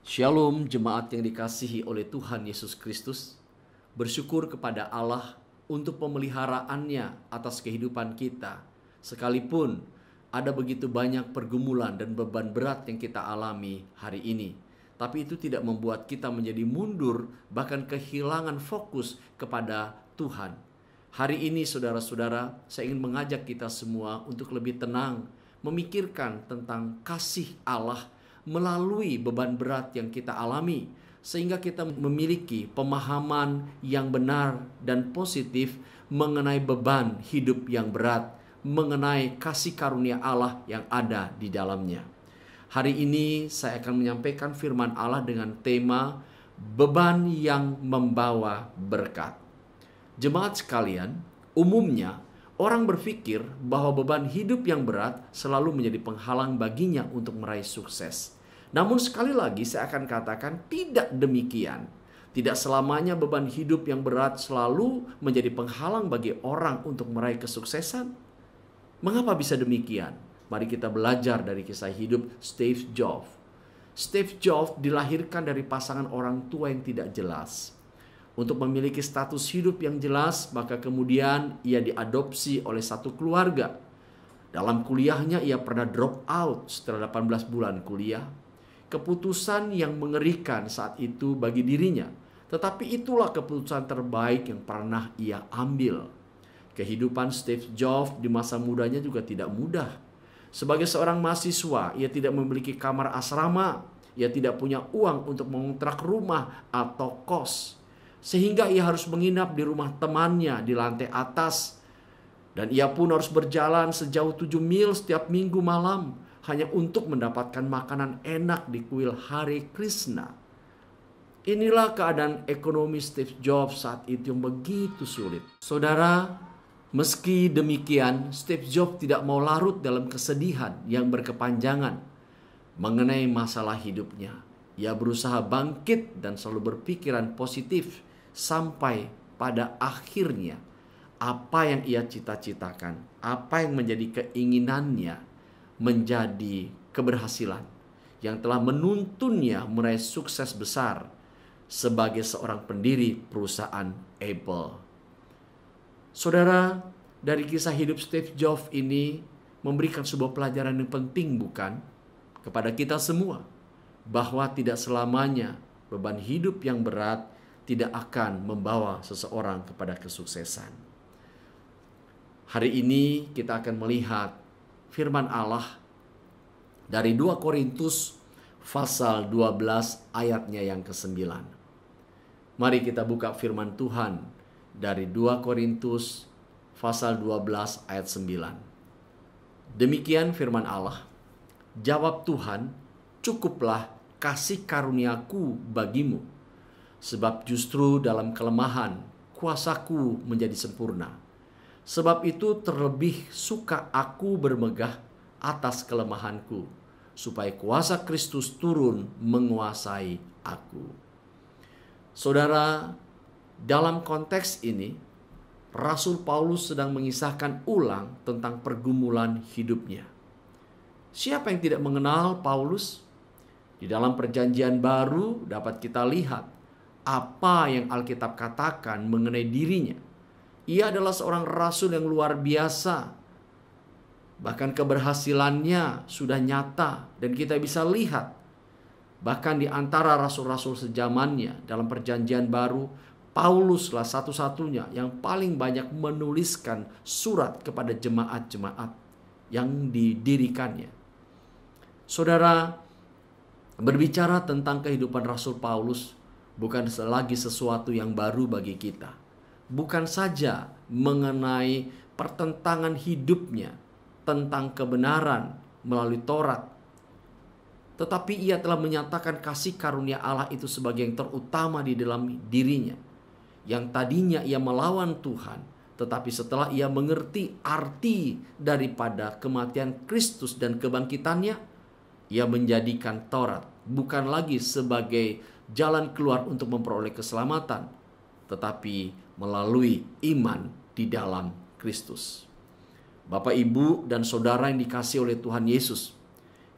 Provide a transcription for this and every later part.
Shalom jemaat yang dikasihi oleh Tuhan Yesus Kristus. Bersyukur kepada Allah untuk pemeliharaannya atas kehidupan kita. Sekalipun ada begitu banyak pergumulan dan beban berat yang kita alami hari ini. Tapi itu tidak membuat kita menjadi mundur, bahkan kehilangan fokus kepada Tuhan. Hari ini saudara-saudara, saya ingin mengajak kita semua untuk lebih tenang, memikirkan tentang kasih Allah melalui beban berat yang kita alami, sehingga kita memiliki pemahaman yang benar dan positif mengenai beban hidup yang berat, mengenai kasih karunia Allah yang ada di dalamnya. Hari ini saya akan menyampaikan firman Allah dengan tema beban yang membawa berkat. Jemaat sekalian, umumnya orang berpikir bahwa beban hidup yang berat selalu menjadi penghalang baginya untuk meraih sukses. Namun sekali lagi saya akan katakan tidak demikian. Tidak selamanya beban hidup yang berat selalu menjadi penghalang bagi orang untuk meraih kesuksesan. Mengapa bisa demikian? Mari kita belajar dari kisah hidup Steve Jobs. Steve Jobs dilahirkan dari pasangan orang tua yang tidak jelas. Untuk memiliki status hidup yang jelas, maka kemudian ia diadopsi oleh satu keluarga. Dalam kuliahnya ia pernah drop out setelah 18 bulan kuliah. Keputusan yang mengerikan saat itu bagi dirinya. Tetapi itulah keputusan terbaik yang pernah ia ambil. Kehidupan Steve Jobs di masa mudanya juga tidak mudah. Sebagai seorang mahasiswa, ia tidak memiliki kamar asrama. Ia tidak punya uang untuk mengontrak rumah atau kos. Sehingga ia harus menginap di rumah temannya di lantai atas. Dan ia pun harus berjalan sejauh 7 mil setiap minggu malam hanya untuk mendapatkan makanan enak di kuil Hare Krishna. Inilah keadaan ekonomi Steve Jobs saat itu yang begitu sulit. Saudara, meski demikian Steve Jobs tidak mau larut dalam kesedihan yang berkepanjangan mengenai masalah hidupnya. Ia berusaha bangkit dan selalu berpikiran positif sampai pada akhirnya apa yang ia cita-citakan, apa yang menjadi keinginannya menjadi keberhasilan yang telah menuntunnya meraih sukses besar sebagai seorang pendiri perusahaan Apple. Saudara, dari kisah hidup Steve Jobs ini memberikan sebuah pelajaran yang penting bukan? Kepada kita semua, bahwa tidak selamanya beban hidup yang berat tidak akan membawa seseorang kepada kesuksesan. Hari ini kita akan melihat firman Allah dari 2 Korintus pasal 12 ayatnya yang ke-9. Mari kita buka firman Tuhan dari 2 Korintus pasal 12 ayat 9. Demikian firman Allah, jawab Tuhan, cukuplah kasih karuniaku bagimu, sebab justru dalam kelemahan kuasaku menjadi sempurna. Sebab itu terlebih suka aku bermegah atas kelemahanku, supaya kuasa Kristus turun menguasai aku. Saudara, dalam konteks ini Rasul Paulus sedang mengisahkan ulang tentang pergumulan hidupnya. Siapa yang tidak mengenal Paulus? Di dalam Perjanjian Baru dapat kita lihat apa yang Alkitab katakan mengenai dirinya. Ia adalah seorang rasul yang luar biasa. Bahkan keberhasilannya sudah nyata dan kita bisa lihat. Bahkan di antara rasul-rasul sejamannya dalam Perjanjian Baru, Pauluslah satu-satunya yang paling banyak menuliskan surat kepada jemaat-jemaat yang didirikannya. Saudara, berbicara tentang kehidupan Rasul Paulus bukan lagi sesuatu yang baru bagi kita. Bukan saja mengenai pertentangan hidupnya tentang kebenaran melalui Taurat, tetapi ia telah menyatakan kasih karunia Allah itu sebagai yang terutama di dalam dirinya. Yang tadinya ia melawan Tuhan, tetapi setelah ia mengerti arti daripada kematian Kristus dan kebangkitannya, ia menjadikan Taurat bukan lagi sebagai jalan keluar untuk memperoleh keselamatan, tetapi melalui iman di dalam Kristus. Bapak, Ibu, dan Saudara yang dikasihi oleh Tuhan Yesus,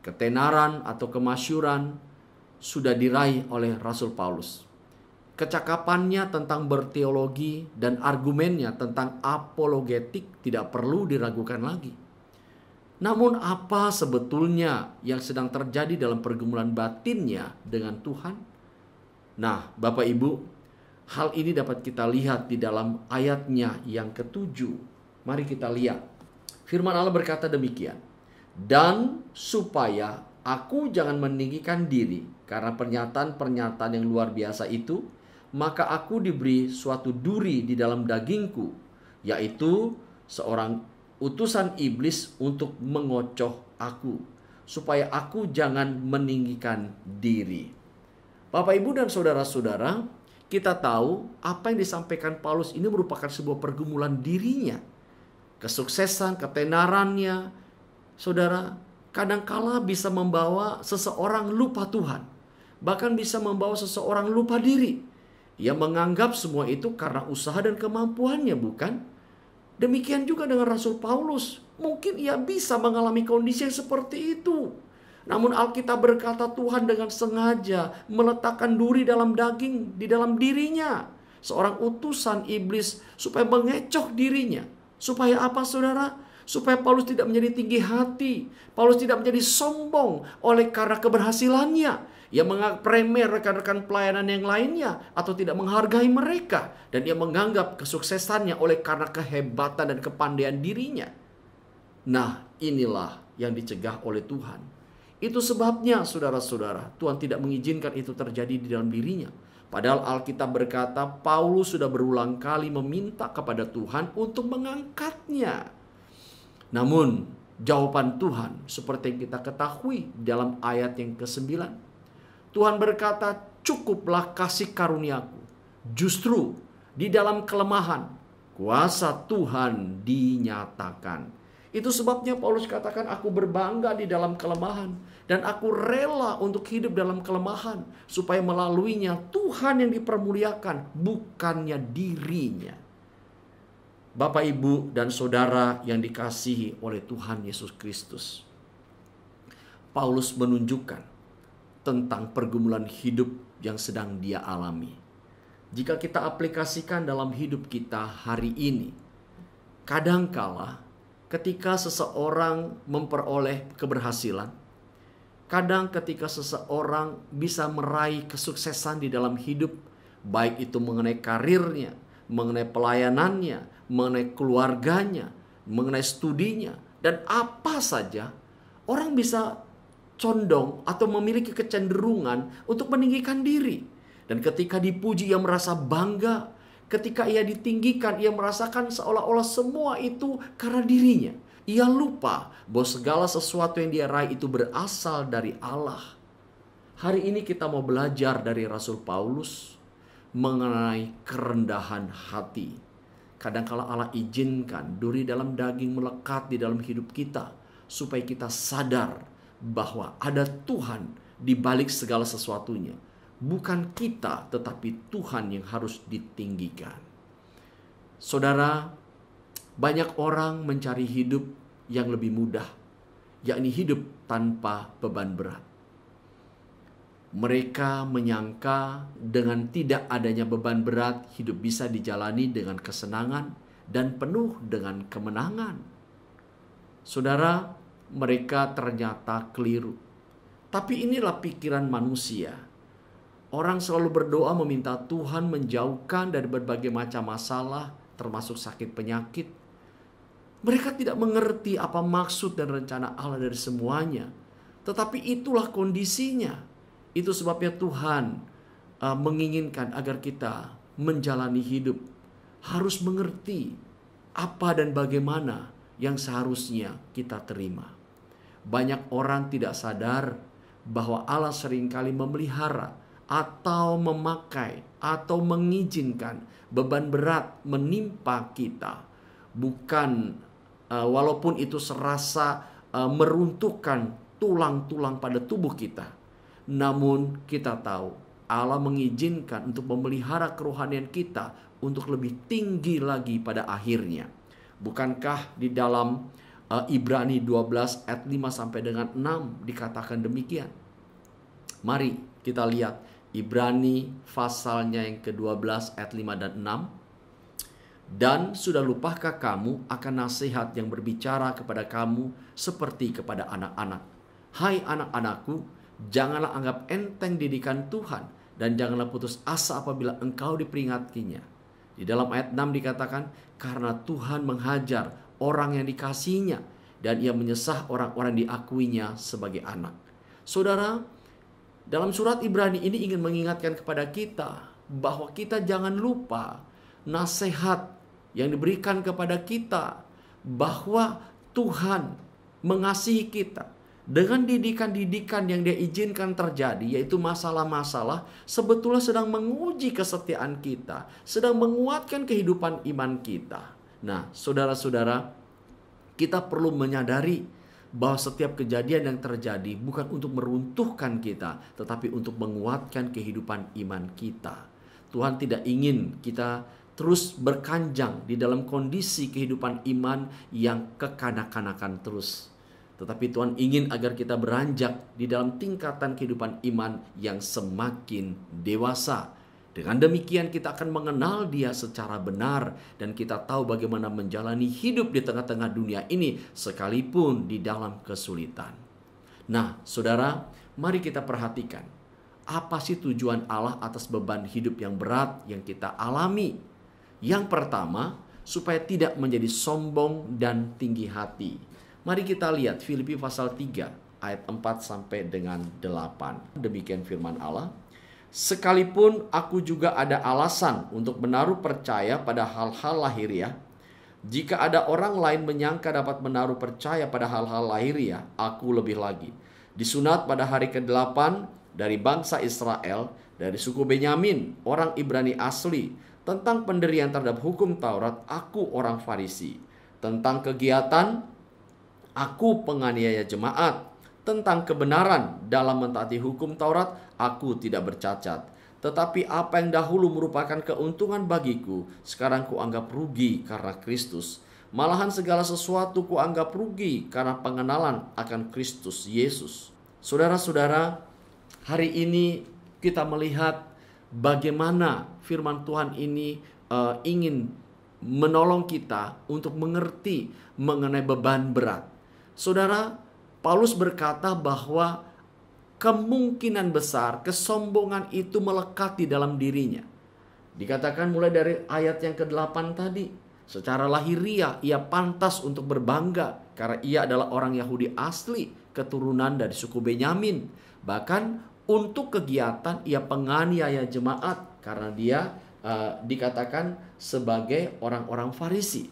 ketenaran atau kemasyuran sudah diraih oleh Rasul Paulus. Kecakapannya tentang berteologi dan argumennya tentang apologetik tidak perlu diragukan lagi. Namun apa sebetulnya yang sedang terjadi dalam pergumulan batinnya dengan Tuhan? Nah, Bapak Ibu, hal ini dapat kita lihat di dalam ayatnya yang ke-7. Mari kita lihat. Firman Allah berkata demikian. Dan supaya aku jangan meninggikan diri karena pernyataan-pernyataan yang luar biasa itu, maka aku diberi suatu duri di dalam dagingku, yaitu seorang utusan iblis untuk mengocoh aku, supaya aku jangan meninggikan diri. Bapak, Ibu, dan saudara-saudara, kita tahu apa yang disampaikan Paulus ini merupakan sebuah pergumulan dirinya. Kesuksesan, ketenarannya, saudara, kadangkala bisa membawa seseorang lupa Tuhan. Bahkan bisa membawa seseorang lupa diri. Ia menganggap semua itu karena usaha dan kemampuannya, bukan? Demikian juga dengan Rasul Paulus. Mungkin ia bisa mengalami kondisi yang seperti itu. Namun Alkitab berkata Tuhan dengan sengaja meletakkan duri dalam daging, di dalam dirinya. Seorang utusan iblis supaya mengecoh dirinya. Supaya apa, saudara? Supaya Paulus tidak menjadi tinggi hati. Paulus tidak menjadi sombong oleh karena keberhasilannya. Ia menganggap remeh rekan-rekan pelayanan yang lainnya atau tidak menghargai mereka. Dan ia menganggap kesuksesannya oleh karena kehebatan dan kepandaian dirinya. Nah, inilah yang dicegah oleh Tuhan. Itu sebabnya, saudara-saudara, Tuhan tidak mengizinkan itu terjadi di dalam dirinya. Padahal Alkitab berkata Paulus sudah berulang kali meminta kepada Tuhan untuk mengangkatnya. Namun jawaban Tuhan seperti yang kita ketahui dalam ayat yang ke-9. Tuhan berkata, cukuplah kasih karuniaku. Justru di dalam kelemahan, kuasa Tuhan dinyatakan. Itu sebabnya Paulus katakan, aku berbangga di dalam kelemahan. Dan aku rela untuk hidup dalam kelemahan. Supaya melaluinya Tuhan yang dipermuliakan, bukannya dirinya. Bapak, Ibu, dan saudara yang dikasihi oleh Tuhan Yesus Kristus. Paulus menunjukkan tentang pergumulan hidup yang sedang dia alami. Jika kita aplikasikan dalam hidup kita hari ini, kadangkala ketika seseorang memperoleh keberhasilan, kadang ketika seseorang bisa meraih kesuksesan di dalam hidup, baik itu mengenai karirnya, mengenai pelayanannya, mengenai keluarganya, mengenai studinya, dan apa saja, orang bisa condong atau memiliki kecenderungan untuk meninggikan diri. Dan ketika dipuji ia merasa bangga. Ketika ia ditinggikan ia merasakan seolah-olah semua itu karena dirinya. Ia lupa bahwa segala sesuatu yang dia raih itu berasal dari Allah. Hari ini kita mau belajar dari Rasul Paulus mengenai kerendahan hati. Kadangkala Allah izinkan duri dalam daging melekat di dalam hidup kita supaya kita sadar bahwa ada Tuhan di balik segala sesuatunya. Bukan kita, tetapi Tuhan yang harus ditinggikan. Saudara, banyak orang mencari hidup yang lebih mudah, yakni hidup tanpa beban berat. Mereka menyangka dengan tidak adanya beban berat, hidup bisa dijalani dengan kesenangan dan penuh dengan kemenangan. Saudara, mereka ternyata keliru. Tapi inilah pikiran manusia. Orang selalu berdoa meminta Tuhan menjauhkan dari berbagai macam masalah, termasuk sakit penyakit. Mereka tidak mengerti apa maksud dan rencana Allah dari semuanya. Tetapi itulah kondisinya. Itu sebabnya Tuhan menginginkan agar kita menjalani hidup harus mengerti apa dan bagaimana yang seharusnya kita terima. Banyak orang tidak sadar bahwa Allah seringkali memelihara atau memakai atau mengizinkan beban berat menimpa kita. Bukan walaupun itu serasa meruntuhkan tulang-tulang pada tubuh kita. Namun kita tahu Allah mengizinkan untuk memelihara kerohanian kita untuk lebih tinggi lagi pada akhirnya. Bukankah di dalam Ibrani 12 ayat 5 sampai dengan 6 dikatakan demikian? Mari Kita lihat Ibrani pasalnya yang ke-12 ayat 5 dan 6. Dan sudah lupakah kamu akan nasihat yang berbicara kepada kamu seperti kepada anak-anak? Hai anak-anakku, janganlah anggap enteng didikan Tuhan, dan janganlah putus asa apabila engkau diperingatkinya. Di dalam ayat 6 dikatakan, karena Tuhan menghajar orang yang dikasihinya, dan ia menyesah orang-orang diakuinya sebagai anak. Saudara, dalam surat Ibrani ini ingin mengingatkan kepada kita bahwa kita jangan lupa nasihat yang diberikan kepada kita, bahwa Tuhan mengasihi kita. Dengan didikan-didikan yang Dia izinkan terjadi, yaitu masalah-masalah, sebetulnya sedang menguji kesetiaan kita, sedang menguatkan kehidupan iman kita. Nah, saudara-saudara, kita perlu menyadari bahwa setiap kejadian yang terjadi bukan untuk meruntuhkan kita, tetapi untuk menguatkan kehidupan iman kita. Tuhan tidak ingin kita terus berkanjang di dalam kondisi kehidupan iman yang kekanak-kanakan terus. Tetapi Tuhan ingin agar kita beranjak di dalam tingkatan kehidupan iman yang semakin dewasa. Dengan demikian kita akan mengenal Dia secara benar, dan kita tahu bagaimana menjalani hidup di tengah-tengah dunia ini sekalipun di dalam kesulitan. Nah, saudara, mari kita perhatikan apa sih tujuan Allah atas beban hidup yang berat yang kita alami. Yang pertama, supaya tidak menjadi sombong dan tinggi hati. Mari kita lihat Filipi pasal 3 ayat 4 sampai dengan 8. Demikian firman Allah. Sekalipun aku juga ada alasan untuk menaruh percaya pada hal-hal lahiriah, jika ada orang lain menyangka dapat menaruh percaya pada hal-hal lahiriah, aku lebih lagi. Disunat pada hari ke-8 dari bangsa Israel, dari suku Benyamin, orang Ibrani asli. Tentang pendirian terhadap hukum Taurat, aku orang Farisi. Tentang kegiatan, aku penganiaya jemaat. Tentang kebenaran dalam mentaati hukum Taurat, aku tidak bercacat. Tetapi apa yang dahulu merupakan keuntungan bagiku, sekarang kuanggap rugi karena Kristus. Malahan segala sesuatu kuanggap rugi karena pengenalan akan Kristus Yesus. Saudara-saudara, hari ini kita melihat bagaimana firman Tuhan ini ingin menolong kita untuk mengerti mengenai beban berat. Saudara, Paulus berkata bahwa kemungkinan besar kesombongan itu melekat di dalam dirinya. Dikatakan mulai dari ayat yang ke-8 tadi, secara lahiriah ia pantas untuk berbangga karena ia adalah orang Yahudi asli, keturunan dari suku Benyamin. Bahkan untuk kegiatan ia penganiaya jemaat karena dia dikatakan sebagai orang-orang Farisi.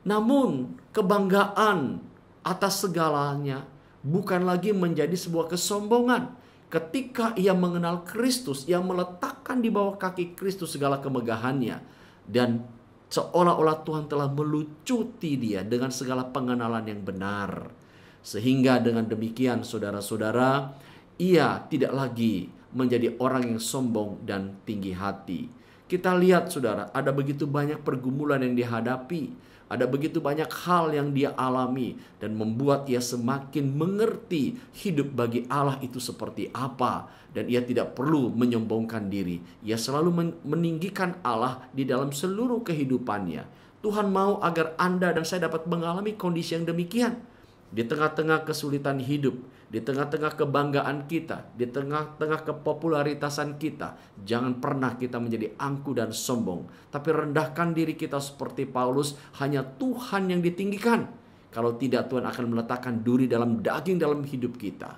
Namun kebanggaan atas segalanya bukan lagi menjadi sebuah kesombongan. Ketika ia mengenal Kristus, ia meletakkan di bawah kaki Kristus segala kemegahannya, dan seolah-olah Tuhan telah melucuti dia dengan segala pengenalan yang benar. Sehingga dengan demikian, saudara-saudara, ia tidak lagi menjadi orang yang sombong dan tinggi hati. Kita lihat, saudara, ada begitu banyak pergumulan yang dihadapi. Ada begitu banyak hal yang dia alami dan membuat ia semakin mengerti hidup bagi Allah itu seperti apa. Dan ia tidak perlu menyombongkan diri. Ia selalu meninggikan Allah di dalam seluruh kehidupannya. Tuhan mau agar Anda dan saya dapat mengalami kondisi yang demikian. Di tengah-tengah kesulitan hidup, di tengah-tengah kebanggaan kita, di tengah-tengah kepopularitasan kita, jangan pernah kita menjadi angkuh dan sombong. Tapi rendahkan diri kita seperti Paulus, hanya Tuhan yang ditinggikan. Kalau tidak, Tuhan akan meletakkan duri dalam daging dalam hidup kita.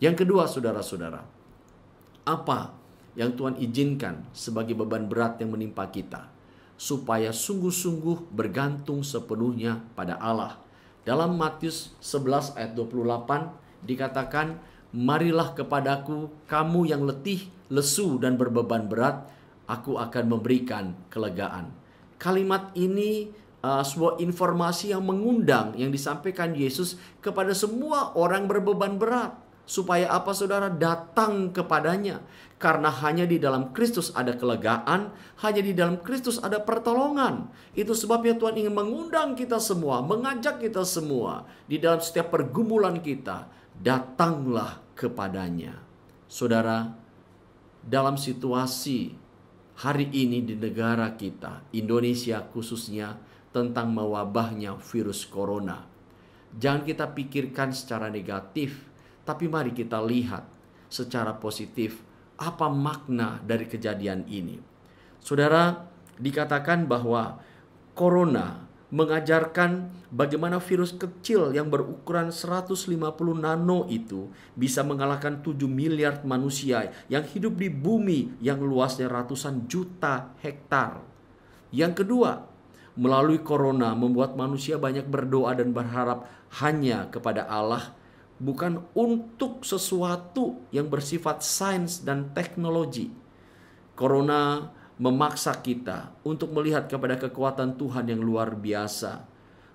Yang kedua, saudara-saudara, apa yang Tuhan izinkan sebagai beban berat yang menimpa kita? Supaya sungguh-sungguh bergantung sepenuhnya pada Allah. Dalam Matius 11 ayat 28 dikatakan, marilah kepadaku kamu yang letih, lesu dan berbeban berat, aku akan memberikan kelegaan. Kalimat ini sebuah informasi yang mengundang yang disampaikan Yesus kepada semua orang berbeban berat. Supaya apa, saudara? Datang kepadanya. Karena hanya di dalam Kristus ada kelegaan, hanya di dalam Kristus ada pertolongan. Itu sebabnya Tuhan ingin mengundang kita semua, mengajak kita semua. Di dalam setiap pergumulan kita, datanglah kepadanya. Saudara, dalam situasi hari ini di negara kita, Indonesia khususnya, tentang mewabahnya virus corona. Jangan kita pikirkan secara negatif, tapi mari kita lihat secara positif apa makna dari kejadian ini. Saudara, dikatakan bahwa corona mengajarkan bagaimana virus kecil yang berukuran 150 nano itu bisa mengalahkan 7 miliar manusia yang hidup di bumi yang luasnya ratusan juta hektar. Yang kedua, melalui corona membuat manusia banyak berdoa dan berharap hanya kepada Allah, bukan untuk sesuatu yang bersifat sains dan teknologi. Corona memaksa kita untuk melihat kepada kekuatan Tuhan yang luar biasa.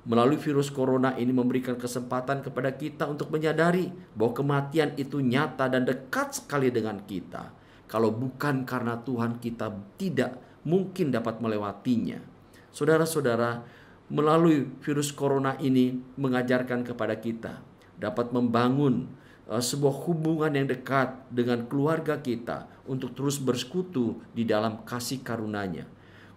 Melalui virus corona ini memberikan kesempatan kepada kita untuk menyadari bahwa kematian itu nyata dan dekat sekali dengan kita. Kalau bukan karena Tuhan, kita tidak mungkin dapat melewatinya. Saudara-saudara, melalui virus corona ini mengajarkan kepada kita dapat membangun sebuah hubungan yang dekat dengan keluarga kita untuk terus bersekutu di dalam kasih karunia-Nya.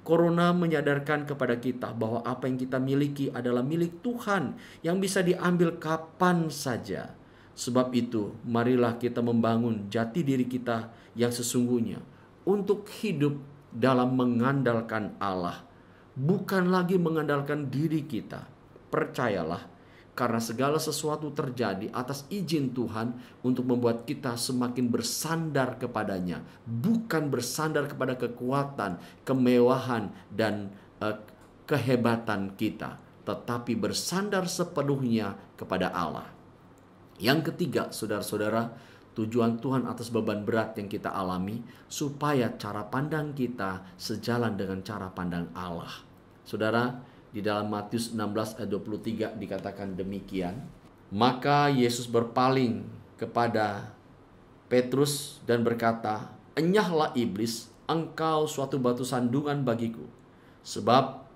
Corona menyadarkan kepada kita bahwa apa yang kita miliki adalah milik Tuhan yang bisa diambil kapan saja. Sebab itu, marilah kita membangun jati diri kita yang sesungguhnya untuk hidup dalam mengandalkan Allah, bukan lagi mengandalkan diri kita. Percayalah, karena segala sesuatu terjadi atas izin Tuhan untuk membuat kita semakin bersandar kepadanya. Bukan bersandar kepada kekuatan, kemewahan, dan kehebatan kita. Tetapi bersandar sepenuhnya kepada Allah. Yang ketiga, saudara-saudara, tujuan Tuhan atas beban berat yang kita alami, supaya cara pandang kita sejalan dengan cara pandang Allah. Saudara, di dalam Matius 16 ayat 23 dikatakan demikian. Maka Yesus berpaling kepada Petrus dan berkata, "Enyahlah iblis, engkau suatu batu sandungan bagiku. Sebab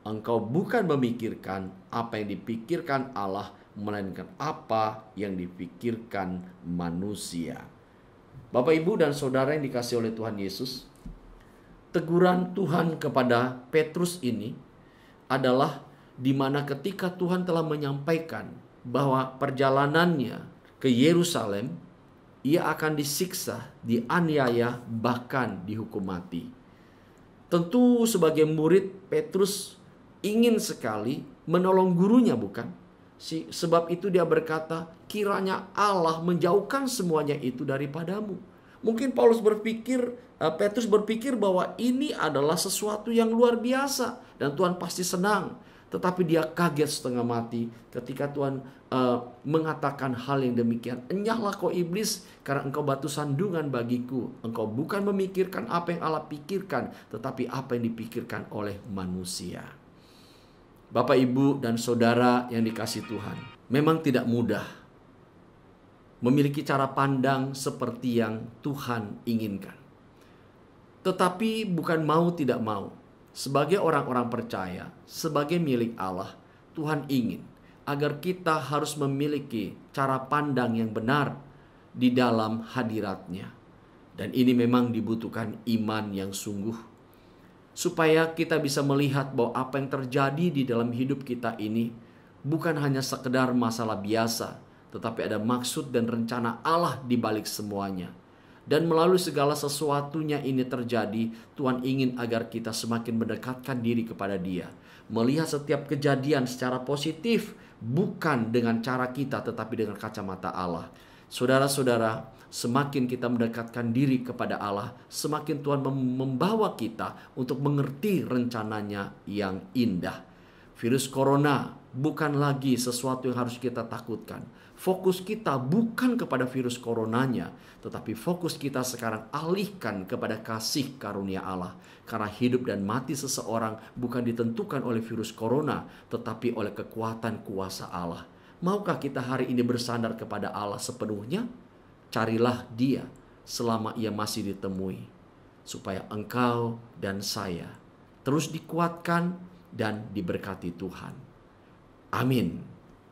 engkau bukan memikirkan apa yang dipikirkan Allah, melainkan apa yang dipikirkan manusia." Bapak, Ibu, dan saudara yang dikasihi oleh Tuhan Yesus, teguran Tuhan kepada Petrus ini adalah di mana ketika Tuhan telah menyampaikan bahwa perjalanannya ke Yerusalem, ia akan disiksa, dianiaya, bahkan dihukum mati. Tentu sebagai murid, Petrus ingin sekali menolong gurunya, bukan? Sebab itu dia berkata, kiranya Allah menjauhkan semuanya itu daripadamu. Mungkin Petrus berpikir bahwa ini adalah sesuatu yang luar biasa dan Tuhan pasti senang. Tetapi dia kaget setengah mati ketika Tuhan mengatakan hal yang demikian. "Enyahlah kau iblis, karena engkau batu sandungan bagiku. Engkau bukan memikirkan apa yang Allah pikirkan, tetapi apa yang dipikirkan oleh manusia." Bapak, Ibu, dan saudara yang dikasihi Tuhan, memang tidak mudah memiliki cara pandang seperti yang Tuhan inginkan. Tetapi bukan mau tidak mau. Sebagai orang-orang percaya, sebagai milik Allah, Tuhan ingin agar kita harus memiliki cara pandang yang benar di dalam hadirat-Nya. Dan ini memang dibutuhkan iman yang sungguh, supaya kita bisa melihat bahwa apa yang terjadi di dalam hidup kita ini bukan hanya sekedar masalah biasa, tetapi ada maksud dan rencana Allah di balik semuanya. Dan melalui segala sesuatunya ini terjadi, Tuhan ingin agar kita semakin mendekatkan diri kepada Dia. Melihat setiap kejadian secara positif, bukan dengan cara kita, tetapi dengan kacamata Allah. Saudara-saudara, semakin kita mendekatkan diri kepada Allah, semakin Tuhan membawa kita untuk mengerti rencananya yang indah. Virus corona bukan lagi sesuatu yang harus kita takutkan. Fokus kita bukan kepada virus coronanya, tetapi fokus kita sekarang alihkan kepada kasih karunia Allah. Karena hidup dan mati seseorang bukan ditentukan oleh virus corona, tetapi oleh kekuatan kuasa Allah. Maukah kita hari ini bersandar kepada Allah sepenuhnya? Carilah Dia selama Ia masih ditemui, supaya engkau dan saya terus dikuatkan dan diberkati Tuhan. Amin.